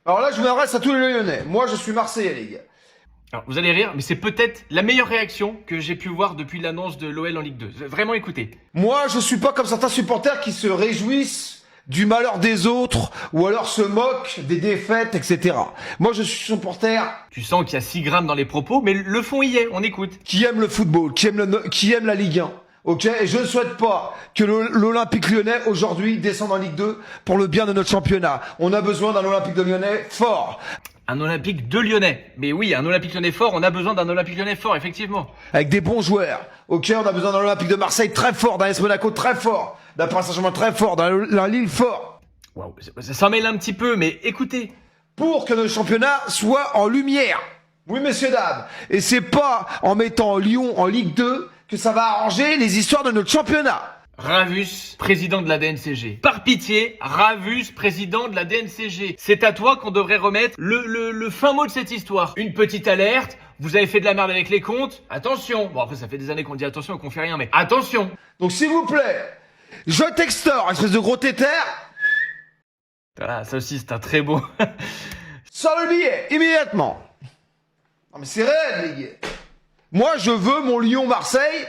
Alors là, je m'adresse à tous les Lyonnais. Moi, je suis Marseillais, les gars. Alors, vous allez rire, mais c'est peut-être la meilleure réaction que j'ai pu voir depuis l'annonce de l'OL en Ligue 2. Vraiment, écoutez. Moi, je suis pas comme certains supporters qui se réjouissent du malheur des autres ou alors se moquent des défaites, etc. Moi, je suis supporter Tu sens qu'il y a 6 grammes dans les propos, mais le fond y est, on écoute. qui aime le football, qui aime la Ligue 1. Ok, et je ne souhaite pas que l'Olympique Lyonnais aujourd'hui descende en Ligue 2 pour le bien de notre championnat. On a besoin d'un Olympique de Lyonnais fort, Un Olympique de Lyonnais. Mais oui, un Olympique Lyonnais fort, on a besoin d'un Olympique Lyonnais fort, effectivement. avec des bons joueurs. Ok, on a besoin d'un Olympique de Marseille très fort, d'un AS Monaco très fort, d'un Paris Saint-Germain très fort, d'un Lille fort, Waouh, ça s'en mêle un petit peu, mais écoutez. pour que notre championnat soit en lumière. Oui, messieurs, dames. Et c'est pas en mettant Lyon en Ligue 2 que ça va arranger les histoires de notre championnat. Ravus, président de la DNCG. Par pitié, Ravus, président de la DNCG. C'est à toi qu'on devrait remettre le fin mot de cette histoire. Une petite alerte, vous avez fait de la merde avec les comptes, attention. Bon, après, ça fait des années qu'on dit attention et qu'on fait rien, mais attention. Donc, s'il vous plaît, je textor, espèce de gros tétère, Voilà, ça aussi, c'est un très beau. sors le billet, immédiatement. Non, mais c'est réel, les gars. Moi, je veux mon Lyon-Marseille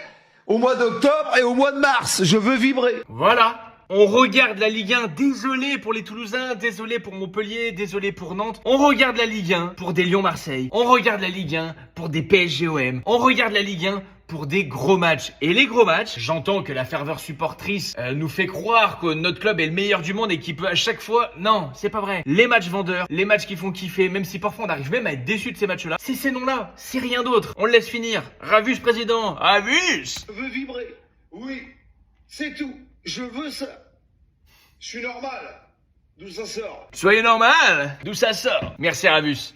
au mois d'octobre et au mois de mars. Je veux vibrer. Voilà. On regarde la Ligue 1, désolé pour les Toulousains, désolé pour Montpellier, désolé pour Nantes. On regarde la Ligue 1 pour des Lyon-Marseille. On regarde la Ligue 1 pour des PSG-OM. On regarde la Ligue 1 pour des gros matchs. Et les gros matchs, j'entends que la ferveur supportrice nous fait croire que notre club est le meilleur du monde et qu'il peut à chaque fois... Non, c'est pas vrai. Les matchs vendeurs, les matchs qui font kiffer, même si parfois on arrive même à être déçu de ces matchs-là, c'est ces noms-là, c'est rien d'autre. On le laisse finir. Ravus, président. Ravus. Je veux vibrer. Oui, c'est tout. Je veux ça. Je suis normal. D'où ça sort? Soyez normal. D'où ça sort? Merci Ravus.